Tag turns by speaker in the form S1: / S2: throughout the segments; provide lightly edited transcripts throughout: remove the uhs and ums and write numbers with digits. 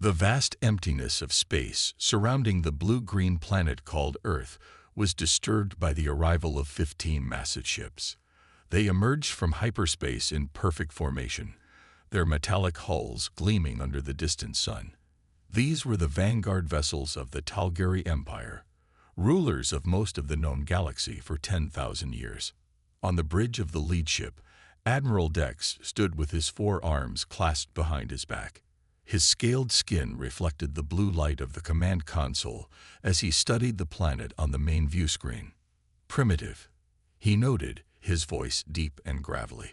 S1: The vast emptiness of space surrounding the blue-green planet called Earth was disturbed by the arrival of 15 massive ships. They emerged from hyperspace in perfect formation, their metallic hulls gleaming under the distant sun. These were the vanguard vessels of the Talgary Empire, rulers of most of the known galaxy for 10,000 years. On the bridge of the lead ship, Admiral Dex stood with his 4 arms clasped behind his back. His scaled skin reflected the blue light of the command console as he studied the planet on the main view screen. Primitive, he noted, his voice deep and gravelly.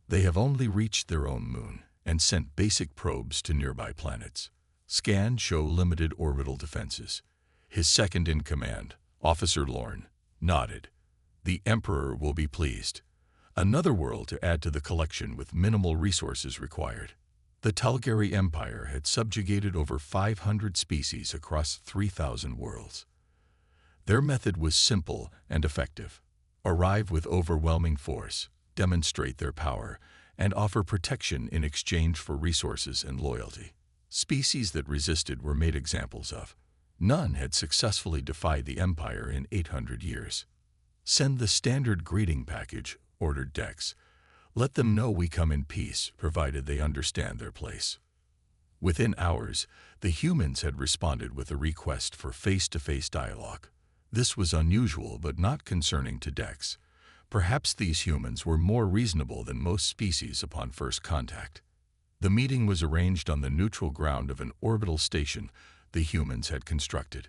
S1: They have only reached their own moon and sent basic probes to nearby planets. Scans show limited orbital defenses. His second-in-command, Officer Lorne, nodded. The Emperor will be pleased. Another world to add to the collection with minimal resources required. The Talgary Empire had subjugated over 500 species across 3,000 worlds. Their method was simple and effective. Arrive with overwhelming force, demonstrate their power, and offer protection in exchange for resources and loyalty. Species that resisted were made examples of. None had successfully defied the Empire in 800 years. Send the standard greeting package, ordered Dex. Let them know we come in peace, provided they understand their place. Within hours, the humans had responded with a request for face-to-face dialogue. This was unusual but not concerning to Dex. Perhaps these humans were more reasonable than most species upon first contact. The meeting was arranged on the neutral ground of an orbital station the humans had constructed.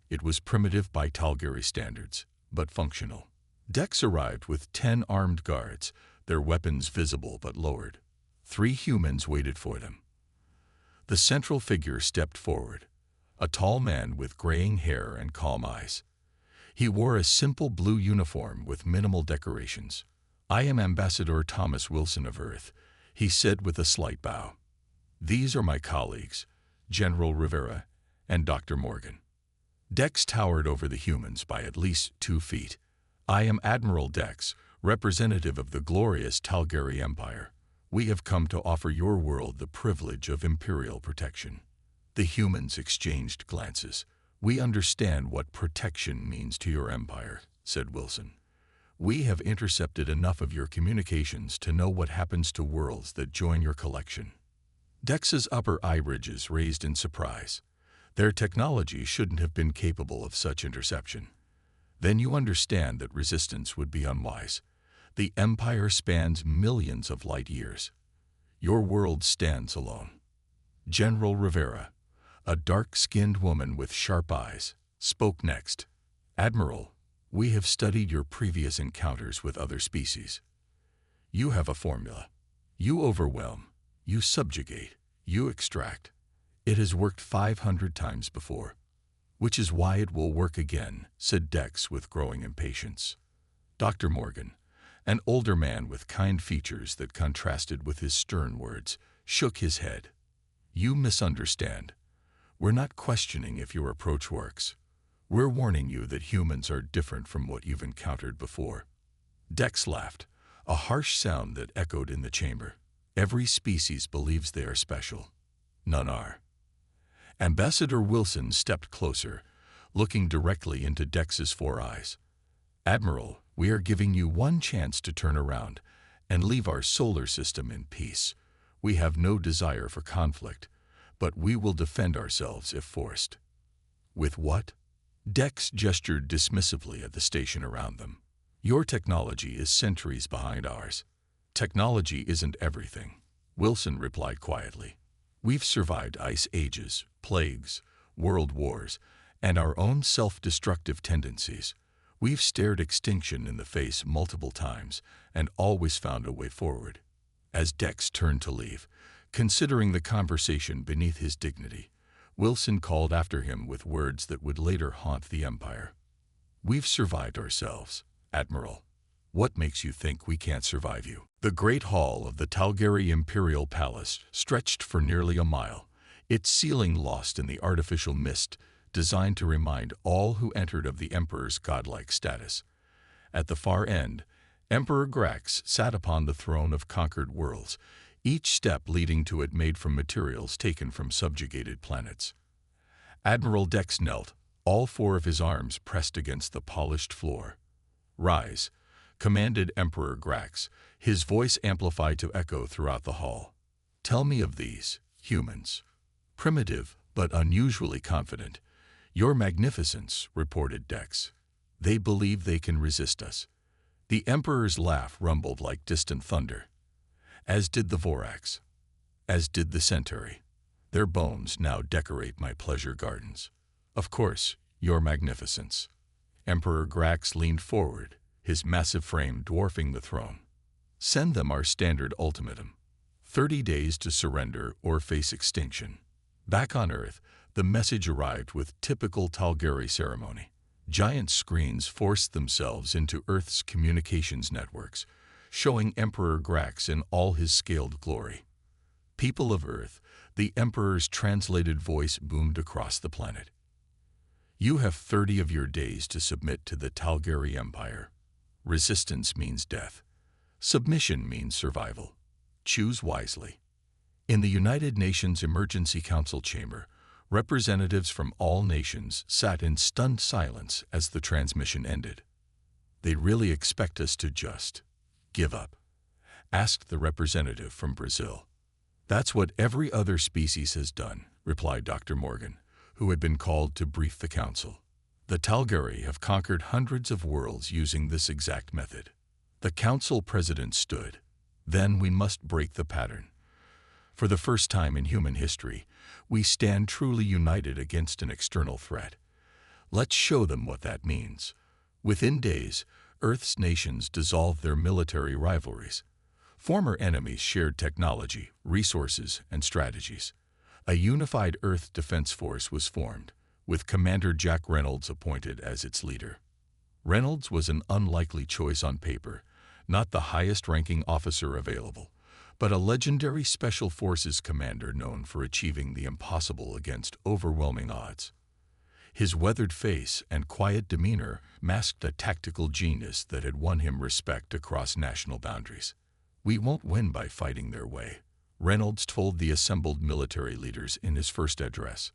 S1: It was primitive by Talgary standards, but functional. Dex arrived with 10 armed guards, their weapons visible but lowered. 3 humans waited for them. The central figure stepped forward, a tall man with graying hair and calm eyes. He wore a simple blue uniform with minimal decorations. "I am Ambassador Thomas Wilson of Earth," he said with a slight bow. "These are my colleagues, General Rivera and Dr. Morgan." Dex towered over the humans by at least 2 feet. "I am Admiral Dex, representative of the glorious Talgary Empire. We have come to offer your world the privilege of imperial protection." The humans exchanged glances. "We understand what protection means to your empire," said Wilson. "We have intercepted enough of your communications to know what happens to worlds that join your collection." Dex's upper eye ridges raised in surprise. Their technology shouldn't have been capable of such interception. "Then you understand that resistance would be unwise. The Empire spans millions of light years. Your world stands alone." General Rivera, a dark-skinned woman with sharp eyes, spoke next. "Admiral, we have studied your previous encounters with other species. You have a formula. You overwhelm, you subjugate, you extract. It has worked 500 times before. Which is why it will work again," said Dex with growing impatience. Dr. Morgan, an older man with kind features that contrasted with his stern words, shook his head. "You misunderstand. We're not questioning if your approach works. We're warning you that humans are different from what you've encountered before." Dex laughed, a harsh sound that echoed in the chamber. "Every species believes they are special. None are." Ambassador Wilson stepped closer, looking directly into Dex's 4 eyes. "Admiral, we are giving you one chance to turn around and leave our solar system in peace. We have no desire for conflict, but we will defend ourselves if forced." "With what?" Dex gestured dismissively at the station around them. "Your technology is centuries behind ours." "Technology isn't everything," Wilson replied quietly. "We've survived ice ages, plagues, world wars, and our own self-destructive tendencies. We've stared extinction in the face multiple times and always found a way forward." As Dex turned to leave, considering the conversation beneath his dignity, Wilson called after him with words that would later haunt the Empire. "We've survived ourselves, Admiral. What makes you think we can't survive you?" The great hall of the Talgary Imperial Palace stretched for nearly a mile, its ceiling lost in the artificial mist designed to remind all who entered of the Emperor's godlike status. At the far end, Emperor Grax sat upon the throne of conquered worlds, each step leading to it made from materials taken from subjugated planets. Admiral Dex knelt, all four of his arms pressed against the polished floor. "Rise," commanded Emperor Grax, his voice amplified to echo throughout the hall. "Tell me of these, humans." "Primitive, but unusually confident. Your Magnificence," reported Dex. "They believe they can resist us." The Emperor's laugh rumbled like distant thunder. "As did the Vorax. As did the Centauri. Their bones now decorate my pleasure gardens." "Of course, Your Magnificence." Emperor Grax leaned forward, his massive frame dwarfing the throne. "Send them our standard ultimatum. 30 days to surrender or face extinction." Back on Earth, the message arrived with typical Talgeri ceremony. Giant screens forced themselves into Earth's communications networks, showing Emperor Grax in all his scaled glory. "People of Earth," the Emperor's translated voice boomed across the planet. "You have 30 of your days to submit to the Talgeri Empire. Resistance means death. Submission means survival. Choose wisely." In the United Nations Emergency Council chamber, representatives from all nations sat in stunned silence as the transmission ended. "They really expect us to just give up?" asked the representative from Brazil. "That's what every other species has done," replied Dr. Morgan, who had been called to brief the council. "The Talgeri have conquered hundreds of worlds using this exact method." The council president stood. "Then we must break the pattern. For the first time in human history, we stand truly united against an external threat. Let's show them what that means." Within days, Earth's nations dissolved their military rivalries. Former enemies shared technology, resources, and strategies. A unified Earth Defense Force was formed, with Commander Jack Reynolds appointed as its leader. Reynolds was an unlikely choice on paper, not the highest-ranking officer available, but a legendary Special Forces commander known for achieving the impossible against overwhelming odds. His weathered face and quiet demeanor masked a tactical genius that had won him respect across national boundaries. "We won't win by fighting their way," Reynolds told the assembled military leaders in his first address.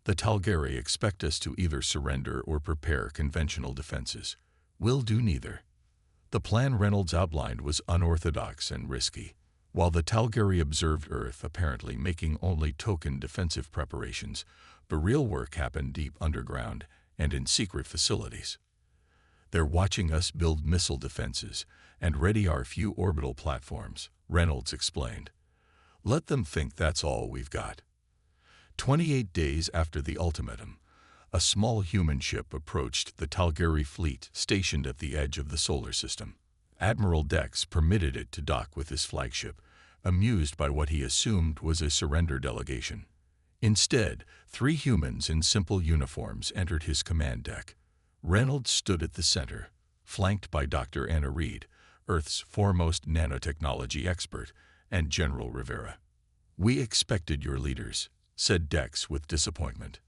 S1: "The Talgeri expect us to either surrender or prepare conventional defenses. We'll do neither." The plan Reynolds outlined was unorthodox and risky. While the Talgeri observed Earth apparently making only token defensive preparations, the real work happened deep underground and in secret facilities. "They're watching us build missile defenses and ready our few orbital platforms," Reynolds explained. "Let them think that's all we've got." 28 days after the ultimatum, a small human ship approached the Talgeri fleet stationed at the edge of the solar system. Admiral Dex permitted it to dock with his flagship, amused by what he assumed was a surrender delegation. Instead, 3 humans in simple uniforms entered his command deck. Reynolds stood at the center, flanked by Dr. Anna Reed, Earth's foremost nanotechnology expert, and General Rivera. "We expected your leaders," said Dex with disappointment.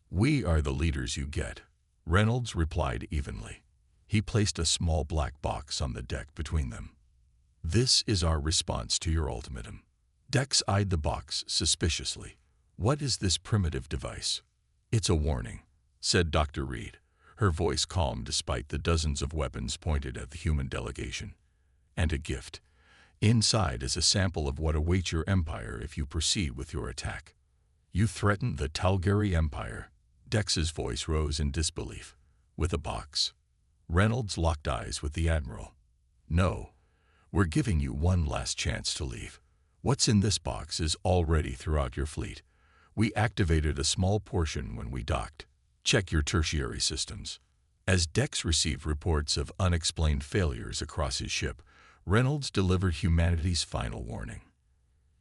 S1: "We are the leaders you get," Reynolds replied evenly. He placed a small black box on the deck between them. "This is our response to your ultimatum." Dex eyed the box suspiciously. "What is this primitive device?" "It's a warning," said Dr. Reed, her voice calm despite the dozens of weapons pointed at the human delegation. "And a gift. Inside is a sample of what awaits your empire if you proceed with your attack." "You threaten the Talgeri Empire?" Dex's voice rose in disbelief. "With a box?" Reynolds locked eyes with the Admiral. "No. We're giving you one last chance to leave. What's in this box is already throughout your fleet. We activated a small portion when we docked. Check your tertiary systems." As Dex received reports of unexplained failures across his ship, Reynolds delivered humanity's final warning.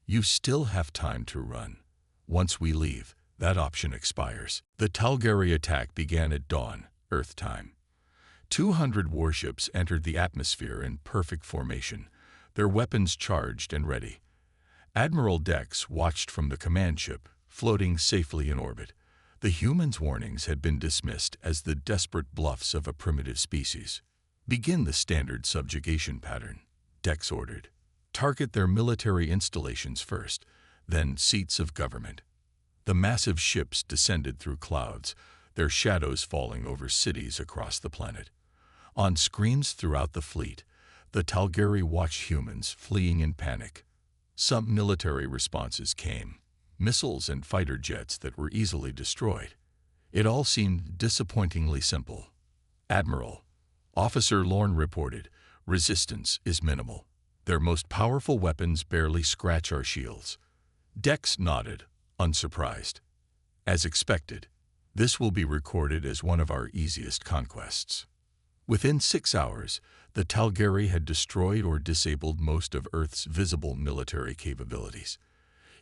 S1: "You still have time to run. Once we leave, that option expires." The Talgeri attack began at dawn, Earth time. 200 warships entered the atmosphere in perfect formation, their weapons charged and ready. Admiral Dex watched from the command ship, floating safely in orbit. The humans' warnings had been dismissed as the desperate bluffs of a primitive species. "Begin the standard subjugation pattern," Dex ordered. Target their military installations first, then seats of government. The massive ships descended through clouds, their shadows falling over cities across the planet. On screens throughout the fleet, the Tal'Geri watched humans fleeing in panic. Some military responses came, missiles and fighter jets that were easily destroyed. It all seemed disappointingly simple. "Admiral," Officer Lorne reported, "resistance is minimal. Their most powerful weapons barely scratch our shields." Dex nodded, unsurprised. "As expected, this will be recorded as one of our easiest conquests." Within 6 hours, the Tal'Geri had destroyed or disabled most of Earth's visible military capabilities.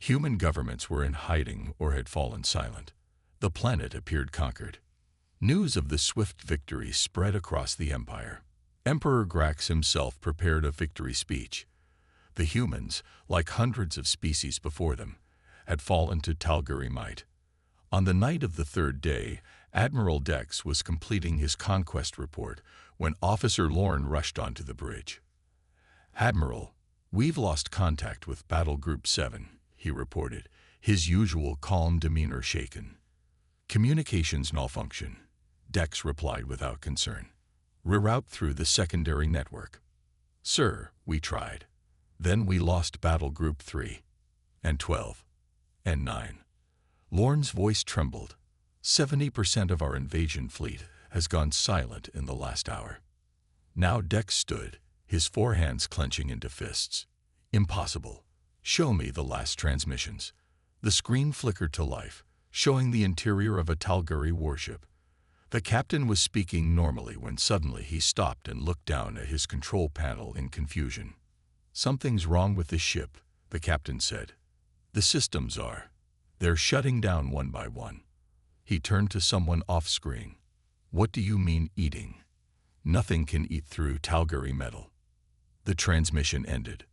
S1: Human governments were in hiding or had fallen silent. The planet appeared conquered. News of the swift victory spread across the Empire. Emperor Grax himself prepared a victory speech. The humans, like hundreds of species before them, had fallen to Tal'Geri might. On the night of the third day, Admiral Dex was completing his conquest report when Officer Lorne rushed onto the bridge. "Admiral, we've lost contact with Battle Group 7, he reported, his usual calm demeanor shaken. "Communications malfunction," Dex replied without concern. "Reroute through the secondary network." "Sir, we tried. Then we lost Battle Group 3, and 12, and 9. Lorne's voice trembled. "70% of our invasion fleet has gone silent in the last hour." Now Dex stood, his forehands clenching into fists. "Impossible. Show me the last transmissions." The screen flickered to life, showing the interior of a Tal'Geri warship. The captain was speaking normally when suddenly he stopped and looked down at his control panel in confusion. "Something's wrong with the ship," the captain said. "The systems are. They're shutting down one by one." He turned to someone off-screen. "What do you mean eating? Nothing can eat through Tal'Geri metal." The transmission ended.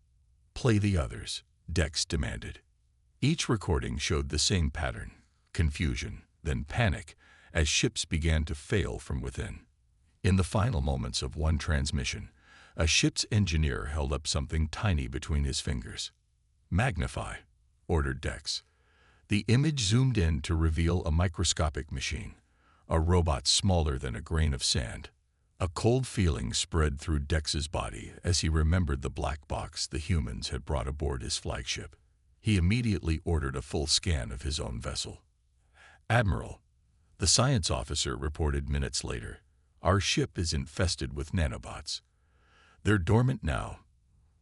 S1: "Play the others," Dex demanded. Each recording showed the same pattern: confusion, then panic, as ships began to fail from within. In the final moments of one transmission, a ship's engineer held up something tiny between his fingers. "Magnify," ordered Dex. The image zoomed in to reveal a microscopic machine, a robot smaller than a grain of sand. A cold feeling spread through Dex's body as he remembered the black box the humans had brought aboard his flagship. He immediately ordered a full scan of his own vessel. "Admiral," the science officer reported minutes later, "our ship is infested with nanobots. They're dormant now,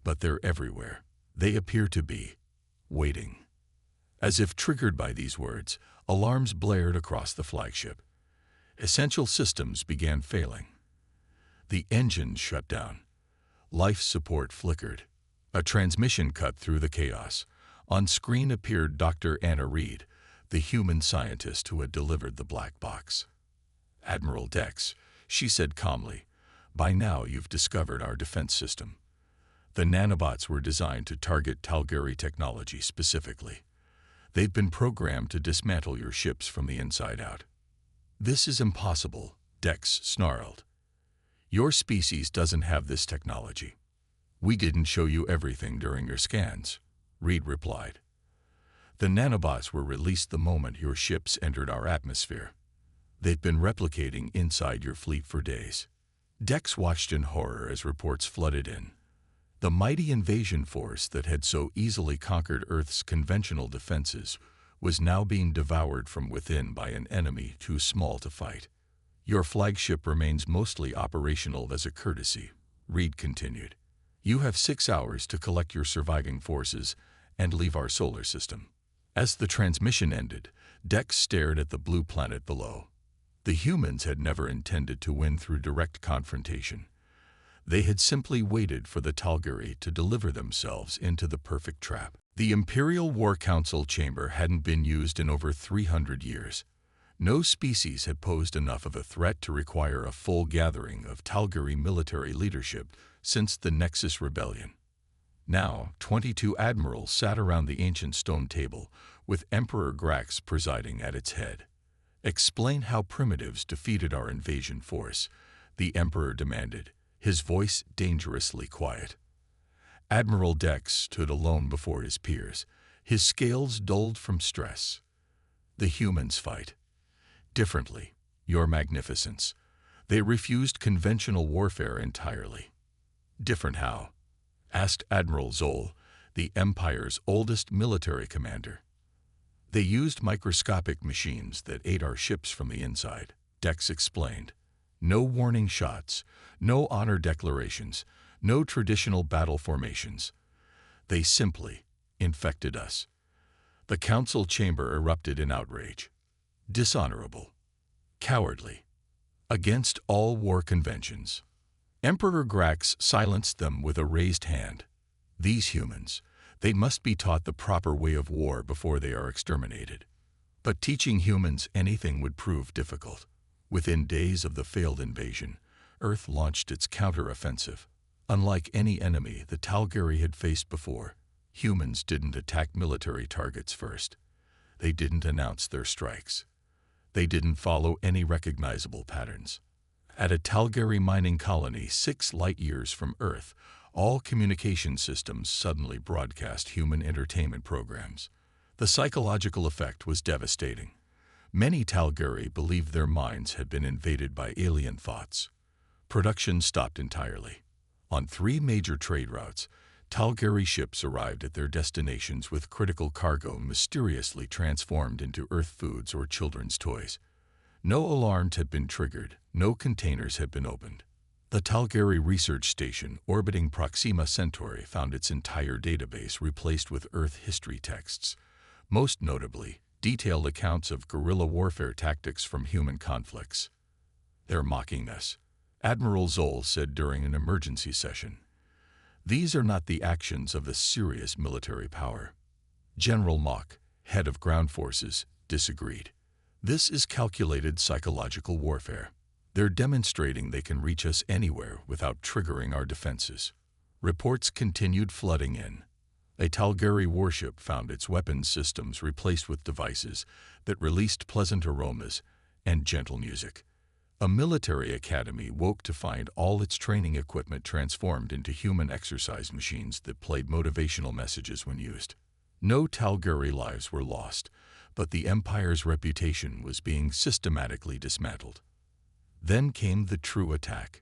S1: but they're everywhere. They appear to be waiting." As if triggered by these words, alarms blared across the flagship. Essential systems began failing. The engines shut down. Life support flickered. A transmission cut through the chaos. On screen appeared Dr. Anna Reed, the human scientist who had delivered the black box. "Admiral Dex," she said calmly, "by now you've discovered our defense system. The nanobots were designed to target Tal'Geri technology specifically. They've been programmed to dismantle your ships from the inside out." "This is impossible," Dex snarled. "Your species doesn't have this technology." "We didn't show you everything during your scans," Reed replied. "The nanobots were released the moment your ships entered our atmosphere. They've been replicating inside your fleet for days." Dex watched in horror as reports flooded in. The mighty invasion force that had so easily conquered Earth's conventional defenses was now being devoured from within by an enemy too small to fight. "Your flagship remains mostly operational as a courtesy," Reed continued. "You have 6 hours to collect your surviving forces and leave our solar system." As the transmission ended, Dex stared at the blue planet below. The humans had never intended to win through direct confrontation. They had simply waited for the Tal'Geri to deliver themselves into the perfect trap. The Imperial War Council chamber hadn't been used in over 300 years. No species had posed enough of a threat to require a full gathering of Tal'Geri military leadership since the Nexus Rebellion. Now, 22 admirals sat around the ancient stone table, with Emperor Grax presiding at its head. "Explain how primitives defeated our invasion force," the Emperor demanded, his voice dangerously quiet. Admiral Dex stood alone before his peers, his scales dulled from stress. The humans fight differently, Your Magnificence. They refused conventional warfare entirely. Different how? Asked Admiral Zoll, the Empire's oldest military commander. They used microscopic machines that ate our ships from the inside, Dex explained. No warning shots, no honor declarations, no traditional battle formations. They simply infected us. The council chamber erupted in outrage. Dishonorable. Cowardly. Against all war conventions. Emperor Grax silenced them with a raised hand. These humans, they must be taught the proper way of war before they are exterminated. But teaching humans anything would prove difficult. Within days of the failed invasion, Earth launched its counter-offensive. Unlike any enemy the Tal'Gari had faced before, humans didn't attack military targets first. They didn't announce their strikes. They didn't follow any recognizable patterns. At a Tal'Gari mining colony 6 light-years from Earth, all communication systems suddenly broadcast human entertainment programs. The psychological effect was devastating. Many Tal'Gari believed their minds had been invaded by alien thoughts. Production stopped entirely. On 3 major trade routes, Tal'Gari ships arrived at their destinations with critical cargo mysteriously transformed into Earth foods or children's toys. No alarms had been triggered, no containers had been opened. The Tal'Gari research station orbiting Proxima Centauri found its entire database replaced with Earth history texts, most notably detailed accounts of guerrilla warfare tactics from human conflicts. They're mocking us, Admiral Zoll said during an emergency session. These are not the actions of a serious military power. General Mock, head of ground forces, disagreed. This is calculated psychological warfare. They're demonstrating they can reach us anywhere without triggering our defenses. Reports continued flooding in. A Tal'Gari warship found its weapons systems replaced with devices that released pleasant aromas and gentle music. A military academy woke to find all its training equipment transformed into human exercise machines that played motivational messages when used. No Tal'Gari lives were lost, but the Empire's reputation was being systematically dismantled. Then came the true attack.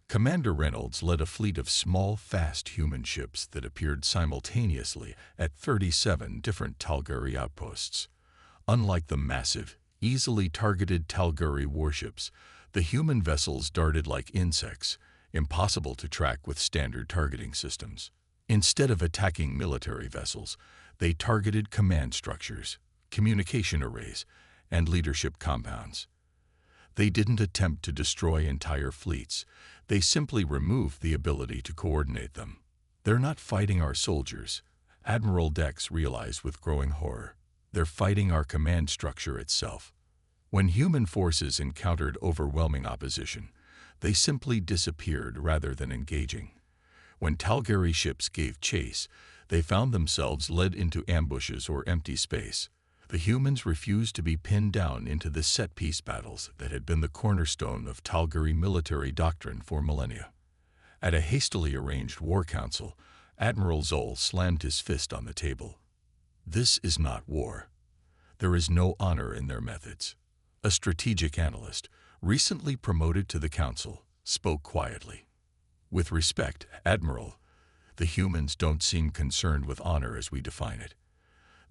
S1: Commander Reynolds led a fleet of small, fast human ships that appeared simultaneously at 37 different Tal'Gari outposts. Unlike the massive, easily targeted Tal'Gari warships, the human vessels darted like insects, impossible to track with standard targeting systems. Instead of attacking military vessels, they targeted command structures, communication arrays, and leadership compounds. They didn't attempt to destroy entire fleets. They simply removed the ability to coordinate them. They're not fighting our soldiers, Admiral Dex realized with growing horror. They're fighting our command structure itself. When human forces encountered overwhelming opposition, they simply disappeared rather than engaging. When Tal'Gari ships gave chase, they found themselves led into ambushes or empty space. The humans refused to be pinned down into the set-piece battles that had been the cornerstone of Tal'Gari military doctrine for millennia. At a hastily arranged war council, Admiral Zoll slammed his fist on the table. This is not war. There is no honor in their methods. A strategic analyst, recently promoted to the council, spoke quietly. With respect, Admiral, the humans don't seem concerned with honor as we define it.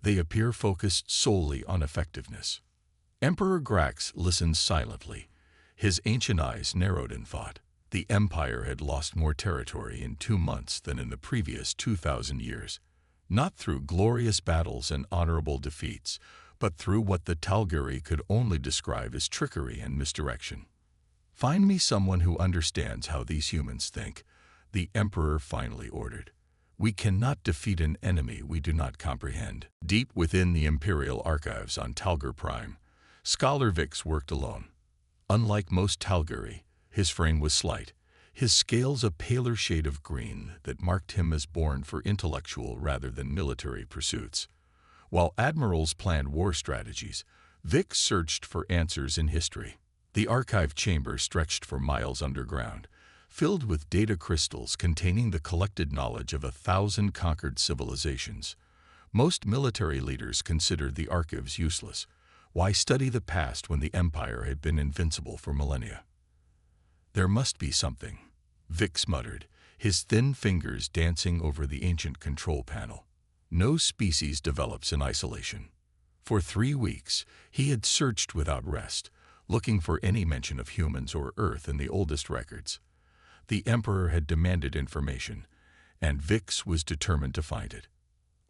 S1: They appear focused solely on effectiveness. Emperor Grax listened silently. His ancient eyes narrowed in thought. The Empire had lost more territory in 2 months than in the previous 2,000 years. Not through glorious battles and honorable defeats, but through what the Tal'Gari could only describe as trickery and misdirection. Find me someone who understands how these humans think, the Emperor finally ordered. We cannot defeat an enemy we do not comprehend. Deep within the Imperial archives on Tal'Gar Prime, Scholar Vix worked alone. Unlike most Tal'Gari, his frame was slight, his scales a paler shade of green that marked him as born for intellectual rather than military pursuits. While admirals planned war strategies, Vix searched for answers in history. The archive chamber stretched for miles underground, filled with data crystals containing the collected knowledge of 1,000 conquered civilizations. Most military leaders considered the archives useless. Why study the past when the empire had been invincible for millennia? There must be something, Vix muttered, his thin fingers dancing over the ancient control panel. No species develops in isolation. For 3 weeks, he had searched without rest, looking for any mention of humans or Earth in the oldest records. The Emperor had demanded information, and Vix was determined to find it.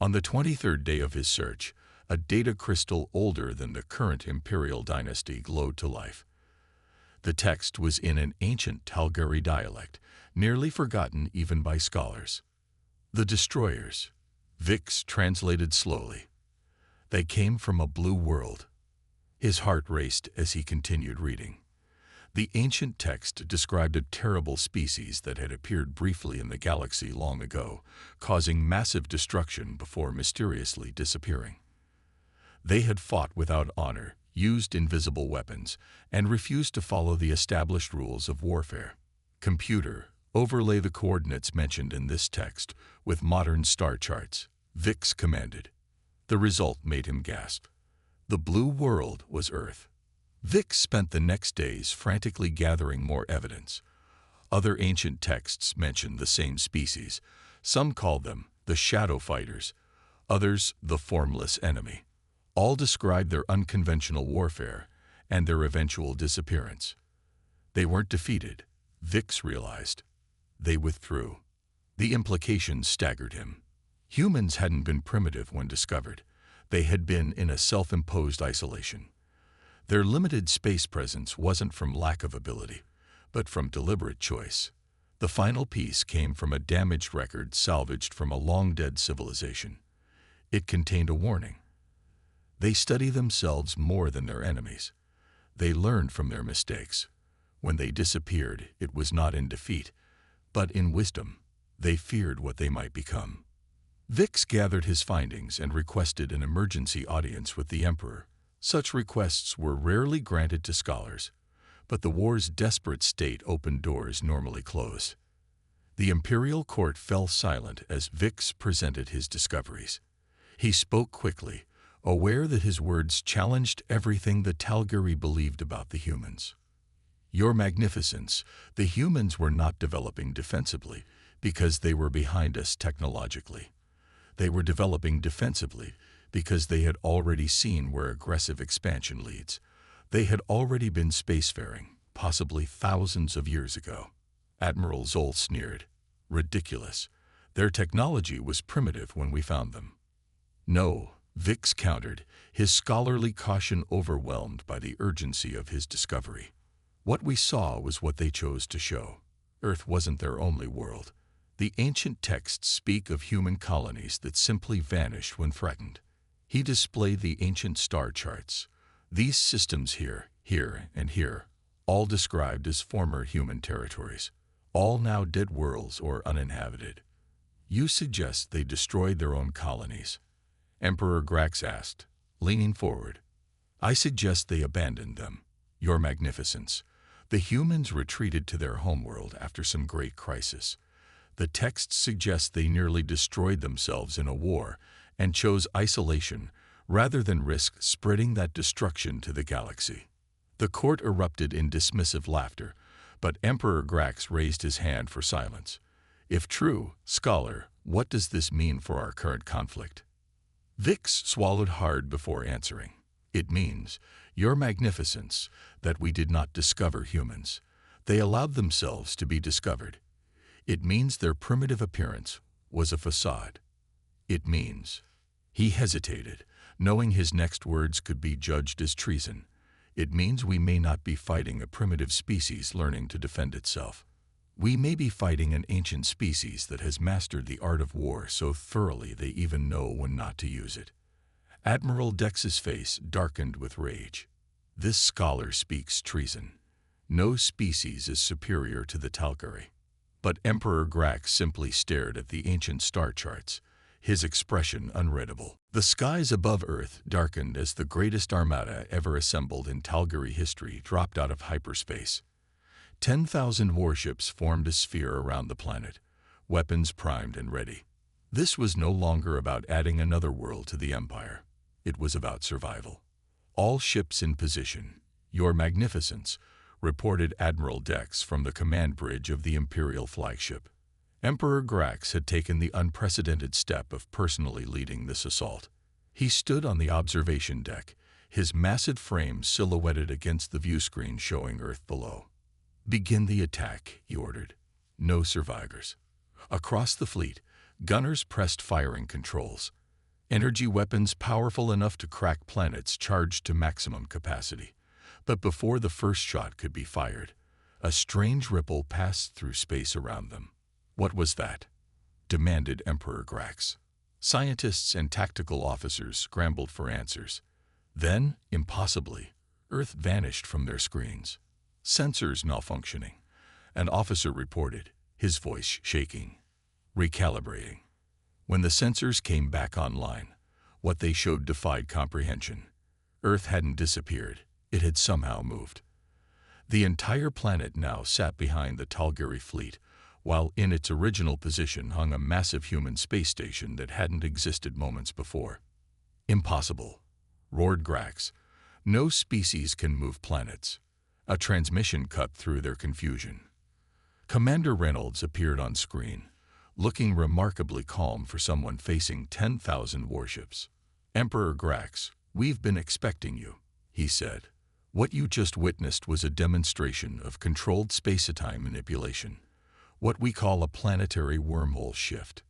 S1: On the 23rd day of his search, a data crystal older than the current imperial dynasty glowed to life. The text was in an ancient Talgari dialect, nearly forgotten even by scholars. The destroyers, Vix translated slowly. They came from a blue world. His heart raced as he continued reading. The ancient text described a terrible species that had appeared briefly in the galaxy long ago, causing massive destruction before mysteriously disappearing. They had fought without honor, used invisible weapons, and refused to follow the established rules of warfare. Computer, overlay the coordinates mentioned in this text with modern star charts, Vix commanded. The result made him gasp. The blue world was Earth. Vix spent the next days frantically gathering more evidence. Other ancient texts mentioned the same species. Some called them the shadow fighters, others the formless enemy. All described their unconventional warfare and their eventual disappearance. They weren't defeated, Vix realized. They withdrew. The implications staggered him. Humans hadn't been primitive when discovered. They had been in a self-imposed isolation. Their limited space presence wasn't from lack of ability, but from deliberate choice. The final piece came from a damaged record salvaged from a long-dead civilization. It contained a warning. They study themselves more than their enemies. They learned from their mistakes. When they disappeared, it was not in defeat, but in wisdom. They feared what they might become. Vix gathered his findings and requested an emergency audience with the Emperor. Such requests were rarely granted to scholars, but the war's desperate state opened doors normally closed. The imperial court fell silent as Vix presented his discoveries. He spoke quickly, aware that his words challenged everything the Talgari believed about the humans. Your Magnificence, the humans were not developing defensively because they were behind us technologically. They were developing defensively because they had already seen where aggressive expansion leads. They had already been spacefaring, possibly thousands of years ago. Admiral Zoll sneered. Ridiculous. Their technology was primitive when we found them. No, Vix countered, his scholarly caution overwhelmed by the urgency of his discovery. What we saw was what they chose to show. Earth wasn't their only world. The ancient texts speak of human colonies that simply vanished when threatened. He displayed the ancient star charts. These systems here, and here, all described as former human territories, all now dead worlds or uninhabited. You suggest they destroyed their own colonies? Emperor Grax asked, leaning forward. I suggest they abandoned them, Your Magnificence. The humans retreated to their homeworld after some great crisis. The texts suggest they nearly destroyed themselves in a war and chose isolation rather than risk spreading that destruction to the galaxy. The court erupted in dismissive laughter, but Emperor Grax raised his hand for silence. If true, scholar, what does this mean for our current conflict? Vix swallowed hard before answering. It means, Your Magnificence, that we did not discover humans. They allowed themselves to be discovered. It means their primitive appearance was a facade. It means. He hesitated, knowing his next words could be judged as treason. It means we may not be fighting a primitive species learning to defend itself. We may be fighting an ancient species that has mastered the art of war so thoroughly they even know when not to use it. Admiral Dex's face darkened with rage. This scholar speaks treason. No species is superior to the Talgari. But Emperor Grax simply stared at the ancient star charts, his expression unreadable. The skies above Earth darkened as the greatest armada ever assembled in Talgari history dropped out of hyperspace. 10,000 warships formed a sphere around the planet, weapons primed and ready. This was no longer about adding another world to the Empire. It was about survival. "All ships in position, Your Magnificence," reported Admiral Dex from the command bridge of the Imperial flagship. Emperor Grax had taken the unprecedented step of personally leading this assault. He stood on the observation deck, his massive frame silhouetted against the viewscreen showing Earth below. "Begin the attack," he ordered. No survivors. Across the fleet, gunners pressed firing controls. Energy weapons powerful enough to crack planets charged to maximum capacity. But before the first shot could be fired, a strange ripple passed through space around them. "What was that?" demanded Emperor Grax. Scientists and tactical officers scrambled for answers. Then, impossibly, Earth vanished from their screens. "Sensors malfunctioning," an officer reported, his voice shaking. "Recalibrating." When the sensors came back online, what they showed defied comprehension. Earth hadn't disappeared, it had somehow moved. The entire planet now sat behind the Talgeri fleet, while in its original position hung a massive human space station that hadn't existed moments before. "Impossible," roared Grax. "No species can move planets." A transmission cut through their confusion. Commander Reynolds appeared on screen, looking remarkably calm for someone facing 10,000 warships. "Emperor Grax, we've been expecting you," he said. "What you just witnessed was a demonstration of controlled space-time manipulation, what we call a planetary wormhole shift.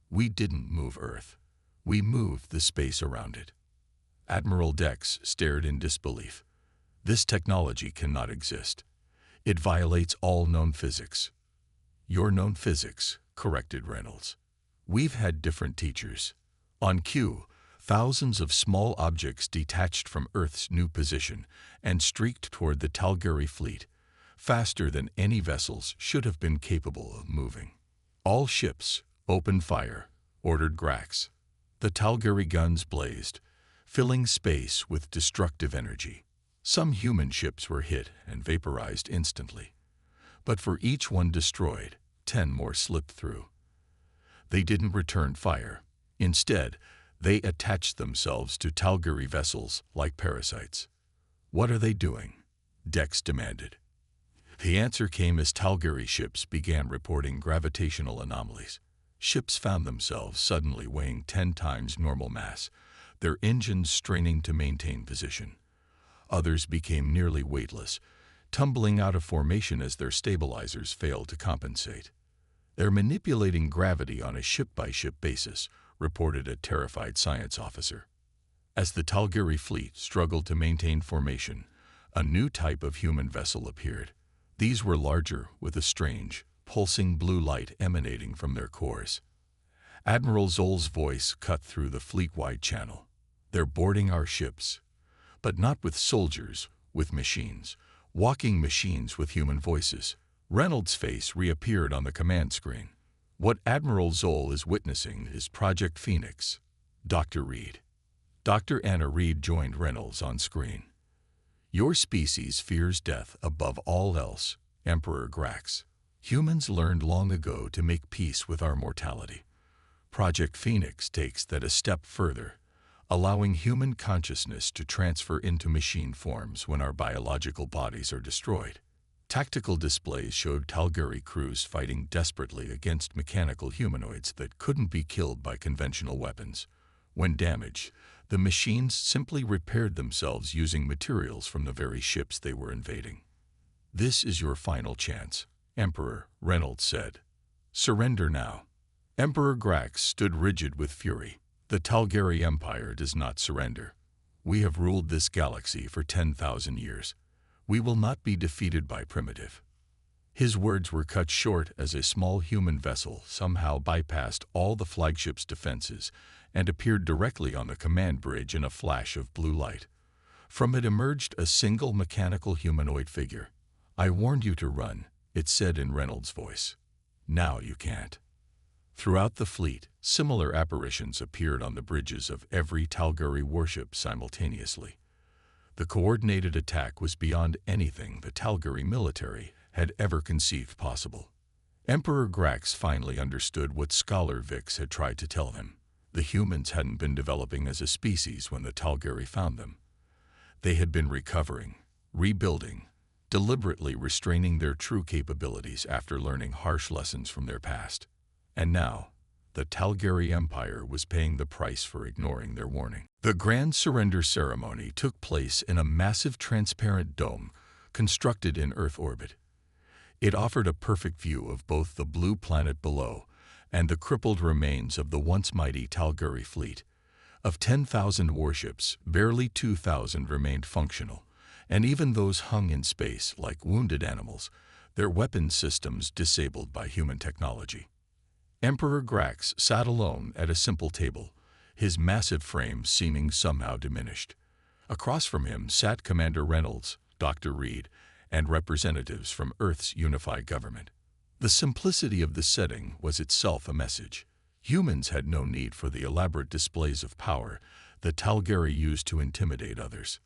S1: We didn't move Earth. We moved the space around it." Admiral Dex stared in disbelief. "This technology cannot exist. It violates all known physics." "Your known physics," corrected Reynolds. "We've had different teachers." On cue, thousands of small objects detached from Earth's new position and streaked toward the Talgeri fleet, faster than any vessels should have been capable of moving. "All ships, open fire," ordered Grax. The Talgeri guns blazed, filling space with destructive energy. Some human ships were hit and vaporized instantly. But for each one destroyed, 10 more slipped through. They didn't return fire. Instead, they attached themselves to Talgeri vessels like parasites. "What are they doing?" Dex demanded. The answer came as Talgeri ships began reporting gravitational anomalies. Ships found themselves suddenly weighing 10 times normal mass, their engines straining to maintain position. Others became nearly weightless, tumbling out of formation as their stabilizers failed to compensate. "They're manipulating gravity on a ship-by-ship basis," reported a terrified science officer. As the Talgeri fleet struggled to maintain formation, a new type of human vessel appeared. These were larger, with a strange, pulsing blue light emanating from their cores. Admiral Zoll's voice cut through the fleet-wide channel. "They're boarding our ships. But not with soldiers, with machines. Walking machines with human voices." Reynolds' face reappeared on the command screen. "What Admiral Zoll is witnessing is Project Phoenix. Dr. Reed." Dr. Anna Reed joined Reynolds on screen. "Your species fears death above all else, Emperor Grax. Humans learned long ago to make peace with our mortality. Project Phoenix takes that a step further, allowing human consciousness to transfer into machine forms when our biological bodies are destroyed." Tactical displays showed Talgeri crews fighting desperately against mechanical humanoids that couldn't be killed by conventional weapons. When damaged, the machines simply repaired themselves using materials from the very ships they were invading. "This is your final chance, Emperor," Reynolds said. "Surrender now." Emperor Grax stood rigid with fury. "The Talgeri Empire does not surrender. We have ruled this galaxy for 10,000 years. We will not be defeated by primitive." His words were cut short as a small human vessel somehow bypassed all the flagship's defenses and appeared directly on the command bridge in a flash of blue light. From it emerged a single mechanical humanoid figure. "I warned you to run," it said in Reynolds' voice. "Now you can't." Throughout the fleet, similar apparitions appeared on the bridges of every Talgeri warship simultaneously. The coordinated attack was beyond anything the Talgeri military had ever conceived possible. Emperor Grax finally understood what Scholar Vix had tried to tell him. The humans hadn't been developing as a species when the Talgari found them. They had been recovering, rebuilding, deliberately restraining their true capabilities after learning harsh lessons from their past. And now, the Talgari Empire was paying the price for ignoring their warning. The grand surrender ceremony took place in a massive transparent dome constructed in Earth orbit. It offered a perfect view of both the blue planet below and the crippled remains of the once mighty Talgari fleet. Of 10,000 warships, barely 2,000 remained functional, and even those hung in space like wounded animals, their weapon systems disabled by human technology. Emperor Grax sat alone at a simple table, his massive frame seeming somehow diminished. Across from him sat Commander Reynolds, Dr. Reed, and representatives from Earth's unified government. The simplicity of the setting was itself a message. Humans had no need for the elaborate displays of power that Talgari used to intimidate others.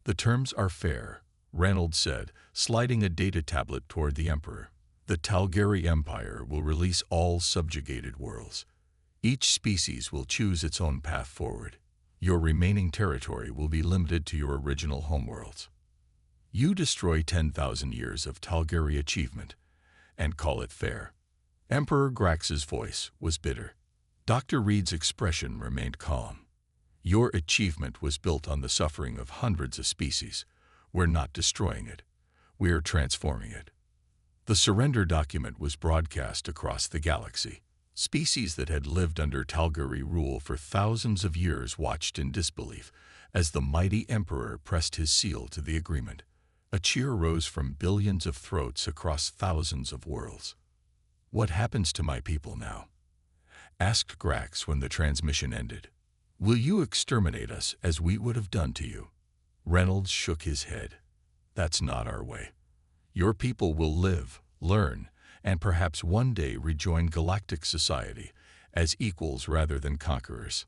S1: "The terms are fair," Reynolds said, sliding a data tablet toward the Emperor. "The Talgari Empire will release all subjugated worlds. Each species will choose its own path forward. Your remaining territory will be limited to your original homeworlds. You destroy 10,000 years of Talgari achievement and call it fair." Emperor Grax's voice was bitter. Dr. Reed's expression remained calm. "Your achievement was built on the suffering of hundreds of species. We're not destroying it. We're transforming it." The surrender document was broadcast across the galaxy. Species that had lived under Talgari rule for thousands of years watched in disbelief as the mighty Emperor pressed his seal to the agreement. A cheer rose from billions of throats across thousands of worlds. "What happens to my people now?" asked Grax when the transmission ended. "Will you exterminate us as we would have done to you?" Reynolds shook his head. "That's not our way. Your people will live, learn, and perhaps one day rejoin galactic society as equals rather than conquerors."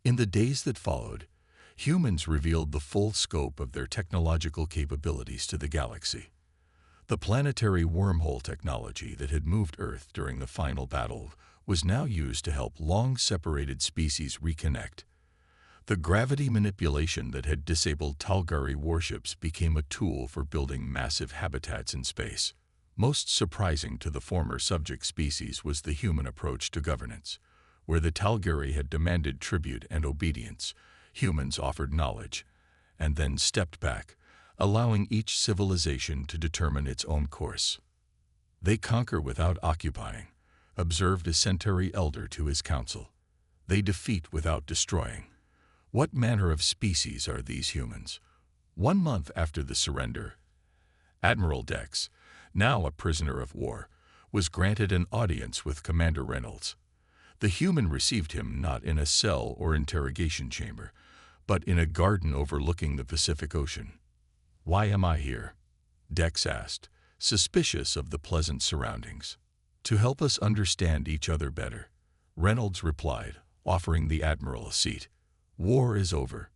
S1: In the days that followed, humans revealed the full scope of their technological capabilities to the galaxy. The planetary wormhole technology that had moved Earth during the final battle was now used to help long-separated species reconnect. The gravity manipulation that had disabled Talgari warships became a tool for building massive habitats in space. Most surprising to the former subject species was the human approach to governance. Where the Talgari had demanded tribute and obedience, humans offered knowledge, and then stepped back, allowing each civilization to determine its own course. "They conquer without occupying," observed a Centauri elder to his council. "They defeat without destroying. What manner of species are these humans?" 1 month after the surrender, Admiral Dex, now a prisoner of war, was granted an audience with Commander Reynolds. The human received him not in a cell or interrogation chamber, but in a garden overlooking the Pacific Ocean. "Why am I here?" Dex asked, suspicious of the pleasant surroundings. "To help us understand each other better," Reynolds replied, offering the Admiral a seat. "War is over.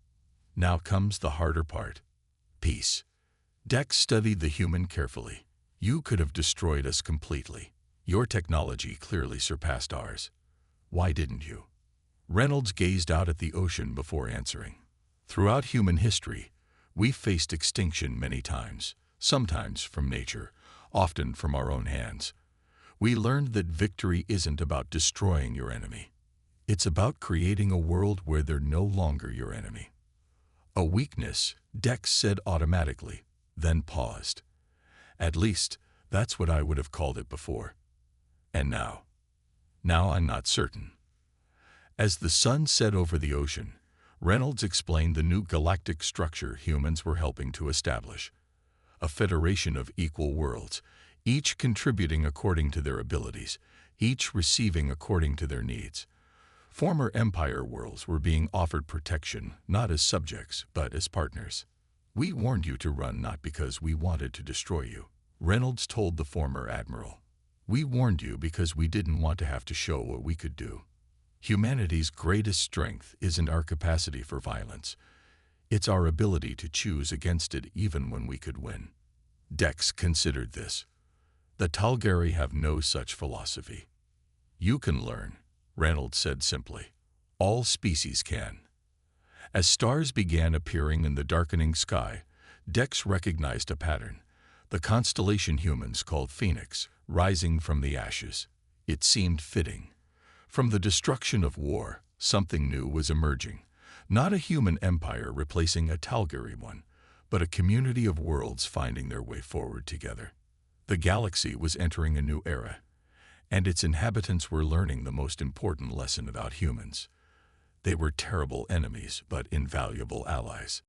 S1: Now comes the harder part. Peace." Dex studied the human carefully. "You could have destroyed us completely. Your technology clearly surpassed ours. Why didn't you?" Reynolds gazed out at the ocean before answering. "Throughout human history, we've faced extinction many times, sometimes from nature, often from our own hands. We learned that victory isn't about destroying your enemy. It's about creating a world where they're no longer your enemy." "A weakness," Dex said automatically, then paused. "At least, that's what I would have called it before. And now? Now I'm not certain." As the sun set over the ocean, Reynolds explained the new galactic structure humans were helping to establish. A federation of equal worlds, each contributing according to their abilities, each receiving according to their needs. Former Empire worlds were being offered protection, not as subjects, but as partners. "We warned you to run not because we wanted to destroy you," Reynolds told the former Admiral. "We warned you because we didn't want to have to show what we could do. Humanity's greatest strength isn't our capacity for violence. It's our ability to choose against it even when we could win." Dex considered this. The Talgari have no such philosophy. You can learn, Ranald said simply. All species can. As stars began appearing in the darkening sky, Dex recognized a pattern. The constellation humans called Phoenix, rising from the ashes. It seemed fitting. From the destruction of war, something new was emerging. Not a human empire replacing a Talgari one, but a community of worlds finding their way forward together. The galaxy was entering a new era, and its inhabitants were learning the most important lesson about humans. They were terrible enemies, but invaluable allies.